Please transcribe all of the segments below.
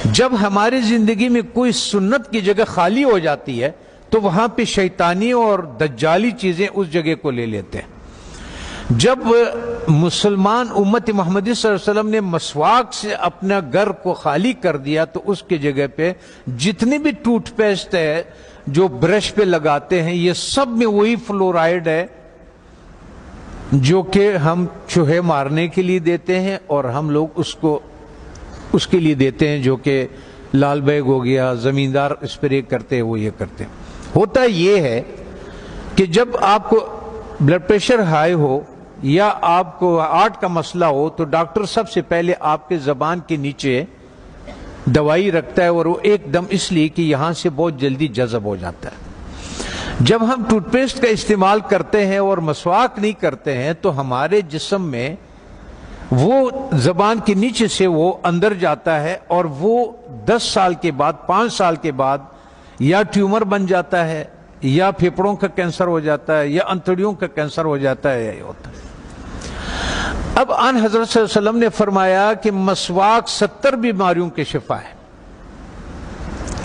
جب ہماری زندگی میں کوئی سنت کی جگہ خالی ہو جاتی ہے تو وہاں پہ شیطانی اور دجالی چیزیں اس جگہ کو لے لیتے ہیں۔ جب مسلمان امت محمدی صلی اللہ علیہ وسلم نے مسواک سے اپنا گھر کو خالی کر دیا تو اس کی جگہ پہ جتنی بھی ٹوتھ پیسٹ ہے جو برش پہ لگاتے ہیں یہ سب میں وہی فلورائڈ ہے جو کہ ہم چوہے مارنے کے لیے دیتے ہیں، اور ہم لوگ اس کے لیے دیتے ہیں جو کہ لال بیگ ہو گیا، زمیندار اسپرے کرتے ہیں وہ یہ کرتے ہیں۔ ہوتا یہ ہے کہ جب آپ کو بلڈ پریشر ہائی ہو یا آپ کو ہارٹ کا مسئلہ ہو تو ڈاکٹر سب سے پہلے آپ کے زبان کے نیچے دوائی رکھتا ہے، اور وہ ایک دم اس لیے کہ یہاں سے بہت جلدی جذب ہو جاتا ہے۔ جب ہم ٹوتھ پیسٹ کا استعمال کرتے ہیں اور مسواک نہیں کرتے ہیں تو ہمارے جسم میں وہ زبان کے نیچے سے وہ اندر جاتا ہے، اور وہ 10 سال کے بعد 5 سال کے بعد یا ٹیومر بن جاتا ہے یا پھیپھڑوں کا کینسر ہو جاتا ہے یا انتڑیوں کا کینسر ہو جاتا ہے، یہ ہوتا ہے۔ اب آن حضرت صلی اللہ علیہ وسلم نے فرمایا کہ مسواک 70 بیماریوں کے شفا ہے۔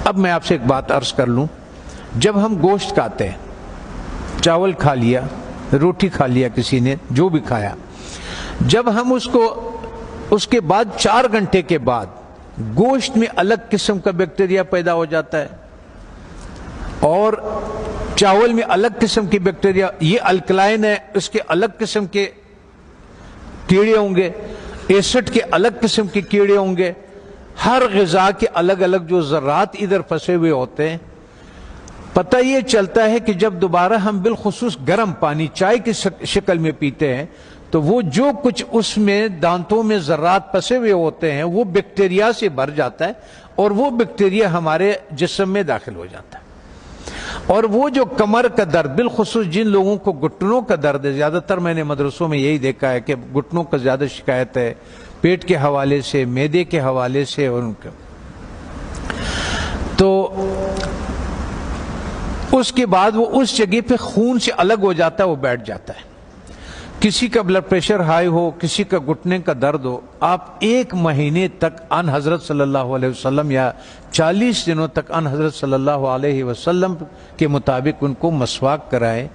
اب میں آپ سے ایک بات عرض کر لوں، جب ہم گوشت کھاتے ہیں، چاول کھا لیا، روٹی کھا لیا، کسی نے جو بھی کھایا، جب ہم اس کے بعد 4 گھنٹے کے بعد گوشت میں الگ قسم کا بیکٹیریا پیدا ہو جاتا ہے اور چاول میں الگ قسم کی بیکٹیریا، یہ الکلائن ہے، اس کے الگ قسم کے کیڑے ہوں گے، ایسڈ کے الگ قسم کے کیڑے ہوں گے، ہر غذا کے الگ الگ جو ذرات ادھر پھنسے ہوئے ہوتے ہیں۔ پتہ یہ چلتا ہے کہ جب دوبارہ ہم بالخصوص گرم پانی چائے کی شکل میں پیتے ہیں تو وہ جو کچھ اس میں دانتوں میں ذرات پھنسے ہوئے ہوتے ہیں وہ بیکٹیریا سے بھر جاتا ہے، اور وہ بیکٹیریا ہمارے جسم میں داخل ہو جاتا ہے۔ اور وہ جو کمر کا درد، بالخصوص جن لوگوں کو گھٹنوں کا درد ہے، زیادہ تر میں نے مدرسوں میں یہی دیکھا ہے کہ گھٹنوں کا زیادہ شکایت ہے، پیٹ کے حوالے سے، معدے کے حوالے سے، ان کا تو اس کے بعد وہ اس جگہ پہ خون سے الگ ہو جاتا ہے، وہ بیٹھ جاتا ہے۔ کسی کا بلڈ پریشر ہائی ہو، کسی کا گھٹنے کا درد ہو، آپ 1 مہینے تک ان حضرت صلی اللہ علیہ وسلم یا 40 دنوں تک ان حضرت صلی اللہ علیہ وسلم کے مطابق ان کو مسواک کرائیں۔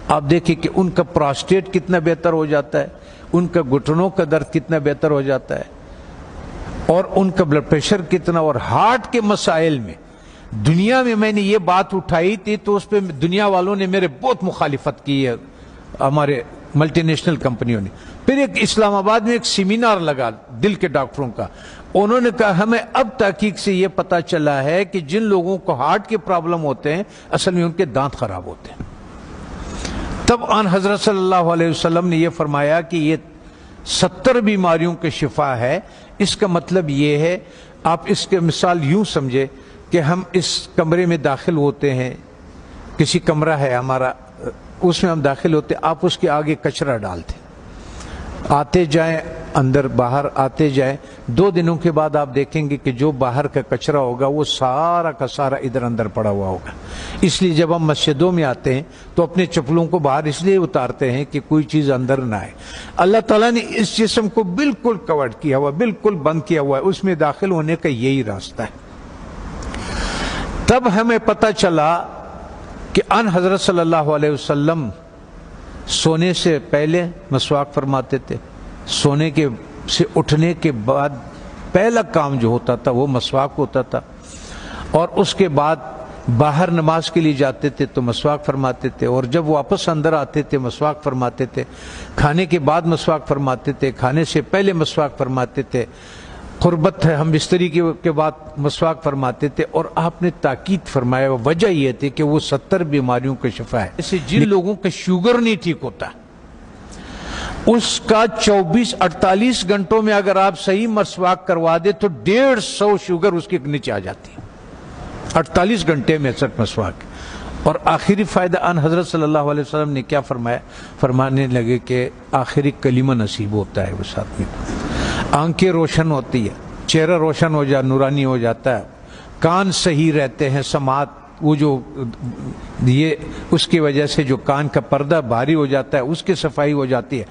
آپ دیکھیں کہ ان کا پراسٹیٹ کتنا بہتر ہو جاتا ہے، ان کا گھٹنوں کا درد کتنا بہتر ہو جاتا ہے، اور ان کا بلڈ پریشر کتنا، اور ہارٹ کے مسائل میں دنیا میں نے یہ بات اٹھائی تھی تو اس پہ دنیا والوں نے میرے بہت مخالفت کی ہے، ہمارے ملٹی نیشنل کمپنیوں نے۔ پھر ایک اسلام آباد میں ایک سیمینار لگا دل کے ڈاکٹروں کا، انہوں نے کہا ہمیں اب تحقیق سے یہ پتا چلا ہے کہ جن لوگوں کو ہارٹ کے پرابلم ہوتے ہیں اصل میں ان کے دانت خراب ہوتے ہیں۔ تب آن حضرت صلی اللہ علیہ وسلم نے یہ فرمایا کہ یہ 70 بیماریوں کے شفا ہے۔ اس کا مطلب یہ ہے، آپ اس کے مثال یوں سمجھے کہ ہم اس کمرے میں داخل ہوتے ہیں، کسی کمرہ ہے ہمارا، اس میں ہم داخل ہوتے، آپ اس کے آگے کچرا ڈالتے، آتے جائیں اندر باہر آتے جائیں، 2 دنوں کے بعد آپ دیکھیں گے کہ جو باہر کا کچرا ہوگا وہ سارا کا سارا ادھر اندر پڑا ہوا ہوگا۔ اس لیے جب ہم مسجدوں میں آتے ہیں تو اپنے چپلوں کو باہر اس لیے اتارتے ہیں کہ کوئی چیز اندر نہ آئے۔ اللہ تعالیٰ نے اس جسم کو بالکل کور کیا ہوا، بالکل بند کیا ہوا ہے، اس میں داخل ہونے کا یہی راستہ ہے۔ تب ہمیں پتہ چلا کہ ان حضرت صلی اللہ علیہ وسلم سونے سے پہلے مسواک فرماتے تھے، سونے کے سے اٹھنے کے بعد پہلا کام جو ہوتا تھا وہ مسواک ہوتا تھا، اور اس کے بعد باہر نماز کے لیے جاتے تھے تو مسواک فرماتے تھے، اور جب واپس اندر آتے تھے مسواک فرماتے تھے، کھانے کے بعد مسواک فرماتے تھے، کھانے سے پہلے مسواک فرماتے تھے، قربت ہے ہم بستری کے بعد مسواک فرماتے تھے۔ اور آپ نے تاکید فرمایا، وجہ یہ تھی کہ وہ 70 بیماریوں کا شفا ہے۔ جیسے جن لوگوں کا شوگر نہیں ٹھیک ہوتا، اس کا 24-48 گھنٹوں میں اگر آپ صحیح مسواک کروا دے تو 150 شوگر اس کے نیچے آ جاتی ہے، 48 گھنٹے میں صرف مسواک۔ اور آخری فائدہ ان حضرت صلی اللہ علیہ وسلم نے کیا فرمایا؟ فرمانے لگے کہ آخری کلمہ نصیب ہوتا ہے اس آدمی کو، آنکھیں روشن ہوتی ہے، چہرہ روشن ہو جاتا، نورانی ہو جاتا ہے، کان صحیح رہتے ہیں، سماعت وہ جو یہ اس کی وجہ سے جو کان کا پردہ بھاری ہو جاتا ہے اس کی صفائی ہو جاتی ہے.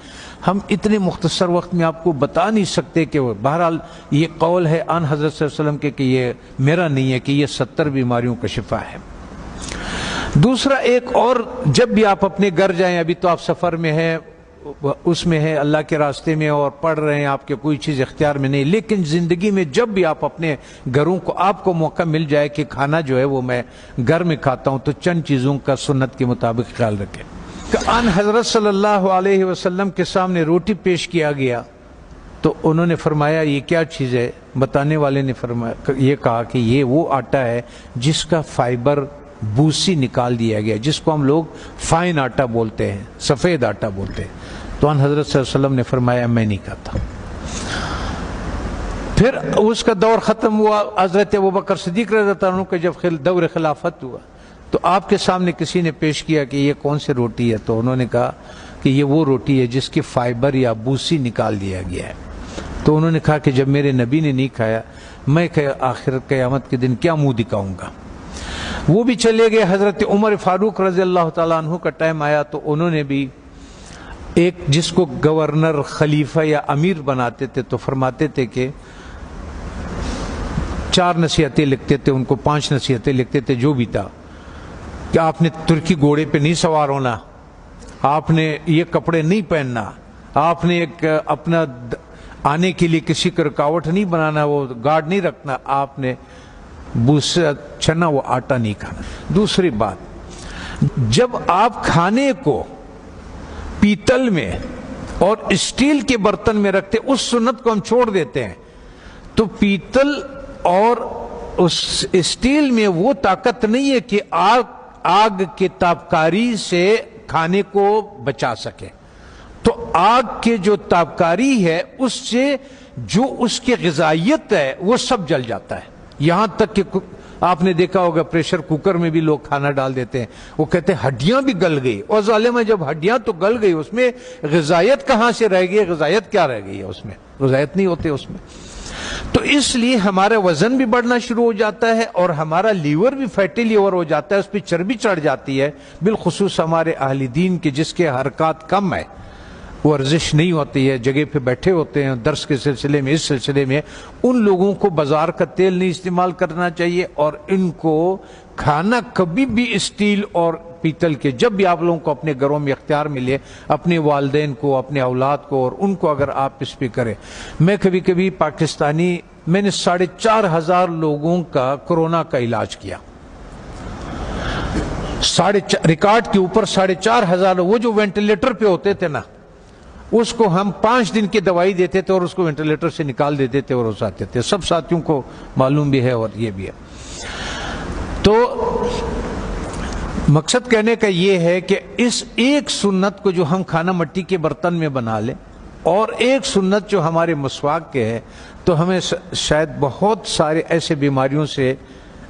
ہم اتنے مختصر وقت میں آپ کو بتا نہیں سکتے کہ بہرحال یہ قول ہے آن حضرت صلی اللہ علیہ وسلم کے کہ یہ میرا نہیں ہے کہ یہ 70 بیماریوں کا شفا ہے. دوسرا ایک اور، جب بھی آپ اپنے گھر جائیں، ابھی تو آپ سفر میں ہیں، اس میں ہے اللہ کے راستے میں اور پڑھ رہے ہیں، آپ کے کوئی چیز اختیار میں نہیں، لیکن زندگی میں جب بھی آپ اپنے گھروں کو آپ کو موقع مل جائے کہ کھانا جو ہے وہ میں گھر میں کھاتا ہوں، تو چند چیزوں کا سنت کے مطابق خیال رکھیں. کہ ان حضرت صلی اللہ علیہ وسلم کے سامنے روٹی پیش کیا گیا تو انہوں نے فرمایا یہ کیا چیز ہے؟ بتانے والے نے فرمایا، یہ کہا کہ یہ وہ آٹا ہے جس کا فائبر بوسی نکال دیا گیا، جس کو ہم لوگ فائن آٹا بولتے ہیں، سفید آٹا بولتے ہیں. تو ان حضرت صلی اللہ علیہ وسلم نے فرمایا میں نہیں کھاتا. پھر اس کا دور ختم ہوا. حضرت ابوبکر صدیق رضی اللہ عنہ کا جب دور خلافت ہوا تو آپ کے سامنے کسی نے پیش کیا کہ یہ کون سی روٹی ہے؟ تو انہوں نے کہا کہ یہ وہ روٹی ہے جس کی فائبر یا بوسی نکال دیا گیا ہے. تو انہوں نے کہا کہ جب میرے نبی نے نہیں کھایا، میں آخر قیامت کے دن کیا منہ دکھاؤں گا؟ وہ بھی چلے گئے. حضرت عمر فاروق رضی اللہ تعالیٰ عنہ کا ٹائم آیا تو انہوں نے بھی ایک جس کو گورنر، خلیفہ یا امیر بناتے تھے تو فرماتے تھے کہ 4 نصیحتیں لکھتے تھے، ان کو 5 نصیحتیں لکھتے تھے، جو بھی تھا کہ آپ نے ترکی گھوڑے پہ نہیں سوار ہونا، آپ نے یہ کپڑے نہیں پہننا، آپ نے ایک اپنا آنے کے لیے کسی کو رکاوٹ نہیں بنانا، وہ گارڈ نہیں رکھنا، آپ نے بوسا چنا وہ آٹا نہیں کھانا. دوسری بات، جب آپ کھانے کو پیتل میں اور اسٹیل کے برتن میں رکھتے، اس سنت کو ہم چھوڑ دیتے ہیں. تو پیتل اور اس اسٹیل میں وہ طاقت نہیں ہے کہ آگ کے تابکاری سے کھانے کو بچا سکے. تو آگ کے جو تابکاری ہے اس سے جو اس کی غذائیت ہے وہ سب جل جاتا ہے. یہاں تک کہ آپ نے دیکھا ہوگا پریشر کوکر میں بھی لوگ کھانا ڈال دیتے ہیں، وہ کہتے ہیں ہڈیاں بھی گل گئی. اور ظالمہ جب ہڈیاں تو گل گئی، اس میں غذائیت کہاں سے رہ گئی؟ غذائیت کیا رہ گئی ہے اس میں؟ غذائیت نہیں ہوتے اس میں. تو اس لیے ہمارا وزن بھی بڑھنا شروع ہو جاتا ہے اور ہمارا لیور بھی فیٹی لیور ہو جاتا ہے، اس پہ چربی چڑھ جاتی ہے. بالخصوص ہمارے اہل دین کے جس کے حرکات کم ہے، ورزش نہیں ہوتی ہے، جگہ پہ بیٹھے ہوتے ہیں درس کے سلسلے میں، اس سلسلے میں، ان لوگوں کو بازار کا تیل نہیں استعمال کرنا چاہیے. اور ان کو کھانا کبھی بھی اسٹیل اور پیتل کے، جب بھی آپ لوگوں کو اپنے گھروں میں اختیار ملے، اپنے والدین کو، اپنے اولاد کو اور ان کو اگر آپ اس پہ کریں. میں کبھی کبھی پاکستانی، میں نے 4,500 لوگوں کا کورونا کا علاج کیا، ریکارڈ کے اوپر 4,500. وہ جو وینٹیلیٹر پہ ہوتے تھے نا، اس کو ہم 5 دن کی دوائی دیتے تھے اور اس کو وینٹیلیٹر سے نکال دیتے تھے اور اس آتے تھے. سب ساتھیوں کو معلوم بھی ہے اور یہ بھی ہے. تو مقصد کہنے کا یہ ہے کہ اس ایک سنت کو جو ہم کھانا مٹی کے برتن میں بنا لیں، اور ایک سنت جو ہمارے مسواک کے ہے، تو ہمیں شاید بہت سارے ایسے بیماریوں سے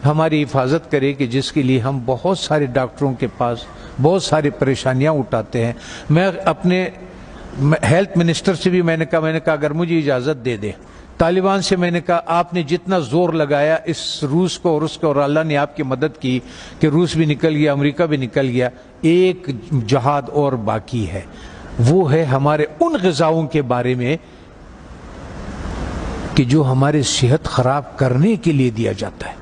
ہماری حفاظت کرے کہ جس کے لیے ہم بہت سارے ڈاکٹروں کے پاس بہت ساری پریشانیاں اٹھاتے ہیں. میں اپنے ہیلتھ منسٹر سے بھی میں نے کہا اگر مجھے اجازت دے دے، طالبان سے میں نے کہا آپ نے جتنا زور لگایا اس روس کو اور اس کو، اور اللہ نے آپ کی مدد کی کہ روس بھی نکل گیا، امریکہ بھی نکل گیا، ایک جہاد اور باقی ہے. وہ ہے ہمارے ان غذاؤں کے بارے میں کہ جو ہماری صحت خراب کرنے کے لیے دیا جاتا ہے.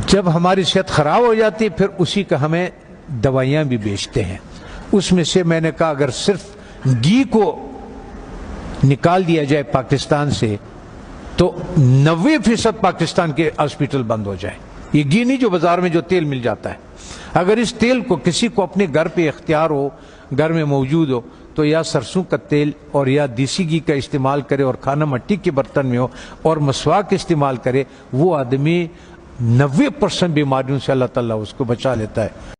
جب ہماری صحت خراب ہو جاتی ہے پھر اسی کا ہمیں دوائیاں بھی بیچتے ہیں. اس میں سے میں نے کہا اگر صرف گھی کو نکال دیا جائے پاکستان سے تو 90% پاکستان کے ہاسپٹل بند ہو جائے. یہ گھی نہیں جو بازار میں جو تیل مل جاتا ہے. اگر اس تیل کو کسی کو اپنے گھر پہ اختیار ہو، گھر میں موجود ہو، تو یا سرسوں کا تیل اور یا دیسی گھی کا استعمال کرے اور کھانا مٹی کے برتن میں ہو اور مسواک استعمال کرے. وہ آدمی 90% بیماریوں سے اللہ تعالیٰ اس کو بچا لیتا ہے.